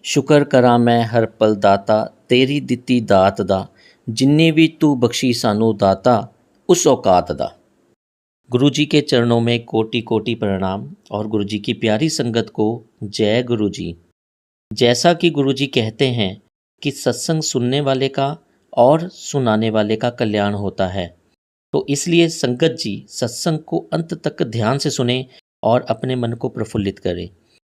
ਸ਼ੁਕਰ ਕਰਾਂ ਮੈਂ ਹਰ ਪਲ ਦਾਤਾ ਤੇਰੀ ਦਿੱਤੀ ਦਾਤ ਦਾ, जिन्नी भी तू बख्शी सानू दाता उस औकात दा। गुरु जी के चरणों में कोटि कोटि प्रणाम और गुरु जी की प्यारी संगत को जय गुरु जी। जैसा कि गुरु जी कहते हैं कि सत्संग सुनने वाले का और सुनाने वाले का कल्याण होता है, तो इसलिए संगत जी सत्संग को अंत तक ध्यान से सुने और अपने मन को प्रफुल्लित करें।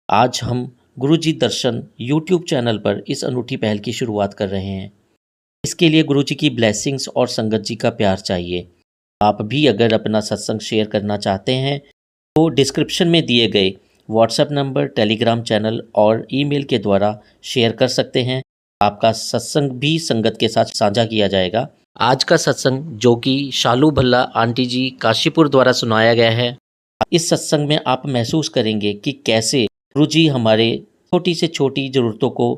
आज हम गुरु जी दर्शन यूट्यूब चैनल पर इस अनूठी पहल की शुरुआत कर रहे हैं। इसके लिए गुरु जी की ब्लेसिंग्स और संगत जी का प्यार चाहिए। आप भी अगर अपना सत्संग शेयर करना चाहते हैं तो डिस्क्रिप्शन में दिए गए व्हाट्सएप नंबर, टेलीग्राम चैनल और ईमेल के द्वारा शेयर कर सकते हैं। आपका सत्संग भी संगत के साथ साझा किया जाएगा। आज का सत्संग जो कि शालू भल्ला आंटी जी काशीपुर द्वारा सुनाया गया है, इस सत्संग में आप महसूस करेंगे कि कैसे गुरु जी हमारे छोटी से छोटी ज़रूरतों को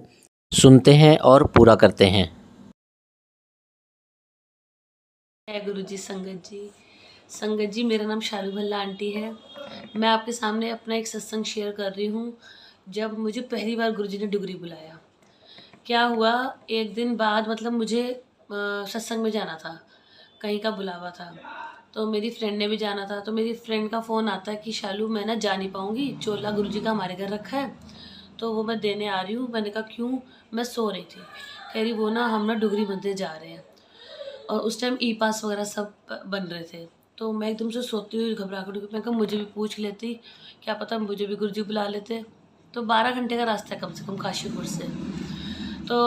सुनते हैं और पूरा करते हैं। जय गुरु जी। संगत जी मेरा नाम शालू भल्ला आंटी है। मैं आपके सामने अपना एक सत्संग शेयर कर रही हूँ। जब मुझे पहली बार गुरु जी ने डुगरी बुलाया, क्या हुआ, एक दिन बाद मतलब मुझे सत्संग में जाना था, कहीं का बुलावा था, तो मेरी फ्रेंड ने भी जाना था। तो मेरी फ्रेंड का फ़ोन आता है कि शालू मैं ना जा नहीं पाऊँगी, चोला गुरु जी का हमारे घर रखा है तो वो मैं देने आ रही हूँ। मैंने कहा क्यों? मैं सो रही थी। कह रही वो ना हम ना डुगरी मंदिर जा रहे हैं, और उस टाइम ई पास वगैरह सब बन रहे थे। तो मैं एकदम से सोती हुई घबरा कर, मैं कहा मुझे भी पूछ लेती, क्या पता मुझे भी गुरुजी बुला लेते। तो 12 घंटे का रास्ता है कम से कम काशीपुर से। तो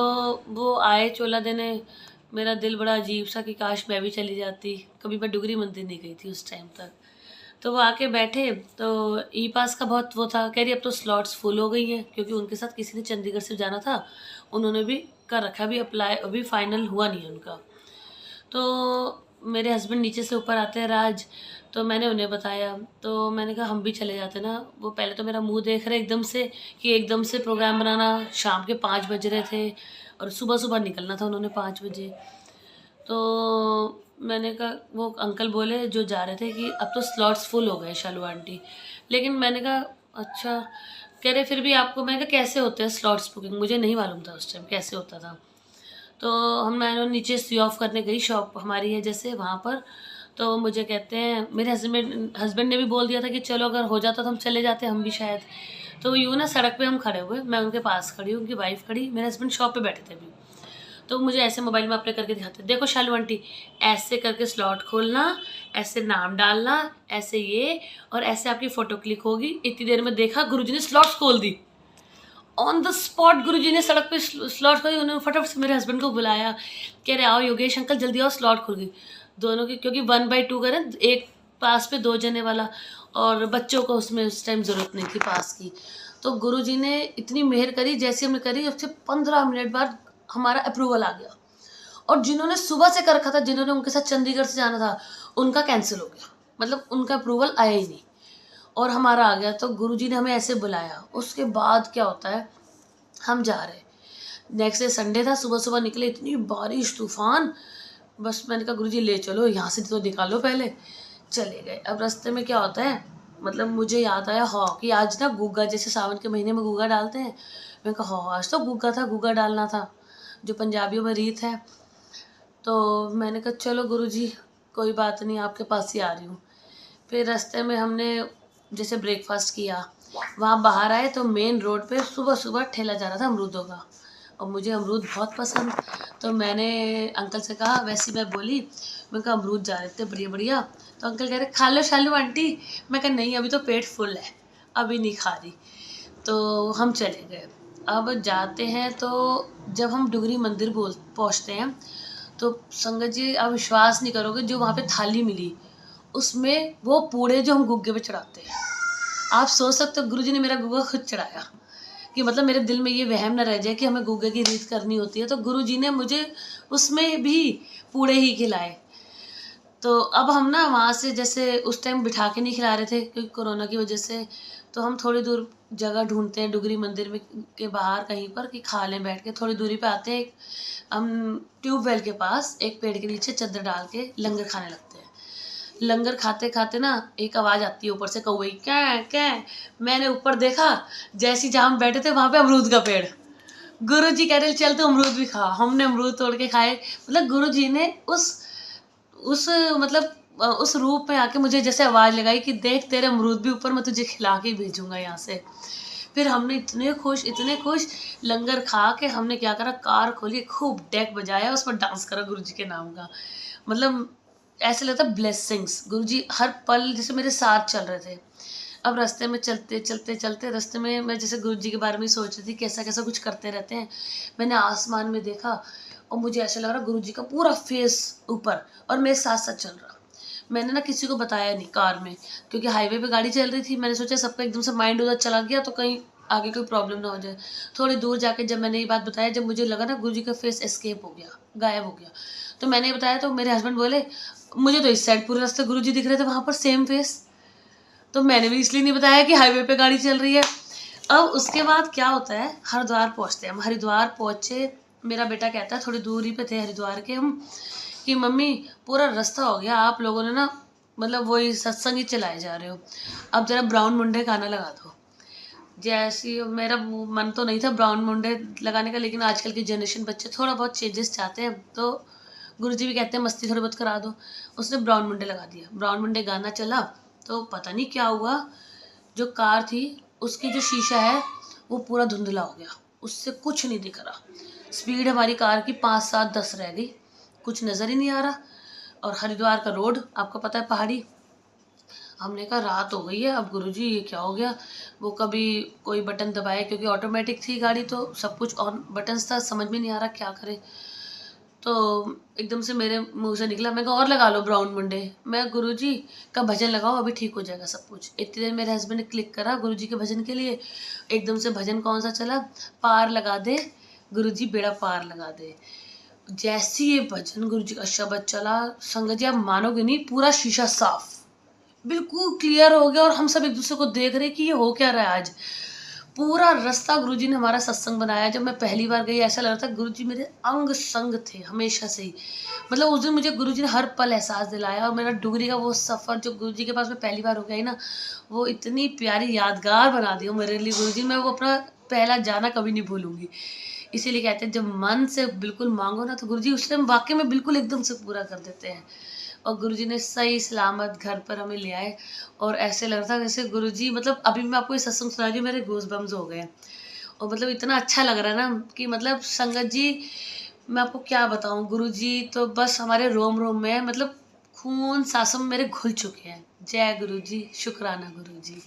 वो आए चोला देने। मेरा दिल बड़ा अजीब सा कि काश मैं भी चली जाती। कभी मैं डुगरी मंदिर नहीं गई थी उस टाइम तक। तो वो आके बैठे तो ई पास का बहुत वो था। कह रही अब तो स्लॉट्स फुल हो गई हैं, क्योंकि उनके साथ किसी ने चंडीगढ़ से जाना था, उन्होंने भी कर रखा, अभी अप्लाई, अभी फाइनल हुआ नहीं है उनका। तो मेरे हस्बैंड नीचे से ऊपर आते हैं राज, तो मैंने उन्हें बताया। तो मैंने कहा हम भी चले जाते ना। वो पहले तो मेरा मुंह देख रहे एकदम से कि एकदम से प्रोग्राम बनाना, शाम के 5 बज रहे थे और सुबह सुबह निकलना था उन्होंने 5 बजे। तो मैंने कहा, वो अंकल बोले जो जा रहे थे कि अब तो स्लॉट्स फुल हो गए शालू आंटी। लेकिन मैंने कहा अच्छा। कह रहे फिर भी आपको, मैंने कहा कैसे होते हैं स्लॉट्स बुकिंग, मुझे नहीं मालूम था उस टाइम कैसे होता था। तो मैंने नीचे सी ऑफ करने गई, शॉप हमारी है जैसे वहाँ पर। तो मुझे कहते हैं, मेरे हस्बैंड ने भी बोल दिया था कि चलो अगर हो जाता तो हम चले जाते हम भी शायद। तो यूँ ना सड़क पे हम खड़े हुए, मैं उनके पास खड़ी हूँ, उनकी वाइफ खड़ी, मेरे हस्बैंड शॉप पे बैठे थे अभी। तो मुझे ऐसे मोबाइल में अपने करके दिखाते, देखो शालू आंटी ऐसे करके स्लॉट खोलना, ऐसे नाम डालना, ऐसे ये, और ऐसे आपकी फ़ोटो क्लिक होगी। इतनी देर में देखा गुरुजी ने स्लॉट्स खोल दी ऑन द स्पॉट। गुरुजी ने सड़क पे स्लॉट खोली। उन्होंने फटाफट से मेरे हस्बैंड को बुलाया, कह रहे आओ योगेश अंकल जल्दी आओ, स्लॉट खुल गई दोनों की, क्योंकि 1/2 करें, एक पास पे 2 जने वाला, और बच्चों को उसमें उस टाइम ज़रूरत नहीं थी पास की। तो गुरुजी ने इतनी मेहर करी, जैसे हमने करी उससे 15 मिनट बाद हमारा अप्रूवल आ गया। और जिन्होंने सुबह से कर रखा था, जिन्होंने उनके साथ चंडीगढ़ से जाना था, उनका कैंसिल हो गया, मतलब उनका अप्रूवल आया ही नहीं और हमारा आ गया। तो गुरुजी ने हमें ऐसे बुलाया। उसके बाद क्या होता है, हम जा रहे, नेक्स्ट डे संडे था, सुबह सुबह निकले, इतनी बारिश तूफान। बस मैंने कहा गुरुजी ले चलो, यहाँ से तो निकालो पहले। चले गए। अब रास्ते में क्या होता है, मतलब मुझे याद आया हाँ कि आज ना गुग्गा, जैसे सावन के महीने में गुग्गा डालते हैं, मैंने कहा हाँ आज तो गुग्गा था, गुग्गा डालना था, जो पंजाबियों में रीत है। तो मैंने कहा चलो गुरुजी कोई बात नहीं, आपके पास ही आ रही हूँ। फिर रास्ते में हमने जैसे ब्रेकफास्ट किया, वहाँ बाहर आए तो मेन रोड पे सुबह सुबह ठेला जा रहा था अमरूदों का, और मुझे अमरूद बहुत पसंद। तो मैंने अंकल से कहा, वैसे मैं बोली, मैं कहा अमरूद जा रहे थे बढ़िया बढ़िया। तो अंकल कह रहे खा लो शालू आंटी। मैं कहा नहीं अभी तो पेट फुल है, अभी नहीं खा रही। तो हम चले गए। अब जाते हैं तो जब हम डुगरी मंदिर पहुँचते हैं, तो संगत जी आप विश्वास नहीं करोगे, जो वहाँ पे थाली मिली उसमें वो पूड़े जो हम गुग्गे पे चढ़ाते हैं, आप सोच सकते हो गुरुजी ने मेरा गुग्गा खुद चढ़ाया, कि मतलब मेरे दिल में ये वहम न रह जाए कि हमें गुग्गे की रीत करनी होती है। तो गुरुजी ने मुझे उसमें भी पूड़े ही खिलाए। तो अब हम ना वहाँ से, जैसे उस टाइम बिठा के नहीं खिला रहे थे क्योंकि कोरोना की वजह से, तो हम थोड़ी दूर जगह ढूंढते हैं डुगरी मंदिर में के बाहर कहीं पर कि खा लें बैठ के। थोड़ी दूरी पे आते हैं, हम ट्यूबवेल के पास एक पेड़ के नीचे चादर डाल के लंगर खाने लगते हैं। लंगर खाते खाते ना एक आवाज़ आती है ऊपर से, कौवे क्या क्या। मैंने ऊपर देखा, जैसी जहाँ हम बैठे थे वहाँ पे अमरूद का पेड़। गुरु जी कह रहे चल तो अमरूद भी खा। हमने अमरूद तोड़ के खाए। मतलब गुरु जी ने उस मतलब उस रूप में आके मुझे जैसे आवाज़ लगाई कि देख तेरे अमरूद भी ऊपर, मैं तुझे खिला के भेजूंगा यहाँ से। फिर हमने इतने खुश लंगर खा के हमने क्या करा, कार खोली, खूब डेक बजाया, उस पर डांस करा गुरु जी के नाम का। मतलब ऐसे लगता ब्लेसिंग्स, गुरु जी हर पल जैसे मेरे साथ चल रहे थे। अब रास्ते में चलते रास्ते में मैं जैसे गुरु जी के बारे में सोच रही थी, कैसा कैसा कुछ करते रहते हैं। मैंने आसमान में देखा और मुझे ऐसा लग रहा गुरु जी का पूरा फेस ऊपर और मेरे साथ साथ चल रहा। मैंने ना किसी को बताया नहीं कार में, क्योंकि हाईवे पे गाड़ी चल रही थी। मैंने सोचा सबका एकदम से माइंड उधर चला गया तो कहीं आगे कोई प्रॉब्लम ना हो जाए। थोड़ी दूर जाके जब मैंने ये बात बताया, जब मुझे लगा ना गुरु जी का फेस एस्केप हो गया, गायब हो गया, तो मैंने ये बताया तो मेरे हस्बैंड बोले मुझे तो इस साइड पूरे रास्ते गुरु जी दिख रहे थे, वहाँ पर सेम फेस। तो मैंने भी इसलिए नहीं बताया कि हाईवे पे गाड़ी चल रही है। अब उसके बाद क्या होता है, हरिद्वार पहुँचते हैं हम। हरिद्वार पहुँचे, मेरा बेटा कहता है, थोड़ी दूरी पे थे हरिद्वार के हम, कि मम्मी पूरा रास्ता हो गया, आप लोगों ने ना मतलब वही सत्संग ही चलाए जा रहे हो, अब जरा ब्राउन मुंडे गाना लगा दो। जैसी मेरा मन तो नहीं था ब्राउन मुंडे लगाने का, लेकिन आजकल की जनरेशन बच्चे थोड़ा बहुत चेंजेस चाहते हैं, तो गुरुजी भी कहते हैं मस्ती थोड़ी बहुत करा दो। उसने ब्राउन मुंडे लगा दिया, ब्राउन मुंडे गाना चला तो पता नहीं क्या हुआ, जो कार थी उसकी जो शीशा है वो पूरा धुंधला हो गया, उससे कुछ नहीं दिख रहा। स्पीड हमारी कार की 5, 7, 10 रह गई, कुछ नज़र ही नहीं आ रहा। और हरिद्वार का रोड आपको पता है पहाड़ी। हमने कहा रात हो गई है, अब गुरुजी ये क्या हो गया। वो कभी कोई बटन दबाए, क्योंकि ऑटोमेटिक थी गाड़ी तो सब कुछ ऑन बटन्स था, समझ में नहीं आ रहा क्या करे। तो एकदम से मेरे मुंह से निकला, मैं कहा और लगा लो ब्राउन मुंडे। मैं गुरुजी का भजन लगाओ अभी ठीक हो जाएगा सब कुछ। इतनी देर मेरे हस्बैंड ने क्लिक करा गुरुजी के भजन के लिए, एकदम से भजन कौन सा चला, पार लगा दे गुरुजी बेड़ा पार लगा दे। जैसी ये भजन गुरुजी का शब्द चला, संगत जी आप मानोगे नहीं, पूरा शीशा साफ बिल्कुल क्लियर हो गया। और हम सब एक दूसरे को देख रहे कि ये हो क्या रहा है आज। पूरा रास्ता गुरुजी ने हमारा सत्संग बनाया। जब मैं पहली बार गई ऐसा लग रहा था गुरुजी मेरे अंग संग थे हमेशा से ही। मतलब उस दिन मुझे गुरुजी ने हर पल एहसास दिलाया, और मेरा डुगरी का वो सफ़र जो गुरुजी के पास में पहली बार हो गया ना, वो इतनी प्यारी यादगार बना दी मेरे लिए गुरुजी। मैं वो अपना पहला जाना कभी नहीं भूलूंगी। इसीलिए कहते हैं जब मन से बिल्कुल मांगो ना तो गुरुजी उस टाइम वाकई में बिल्कुल एकदम से पूरा कर देते हैं। और गुरुजी ने सही सलामत घर पर हमें ले आए। और ऐसे लग रहा था जैसे गुरुजी, मतलब अभी मैं आपको ये सत्संग सुना रही हूँ, मेरे गूज़ बम्स हो गए। और मतलब इतना अच्छा लग रहा है ना कि मतलब संगत जी, मैं आपको क्या बताऊँ, गुरुजी तो बस हमारे रोम रोम में है। मतलब खून सांसों में मेरे घुल चुके हैं। जय गुरुजी, शुक्राना गुरुजी।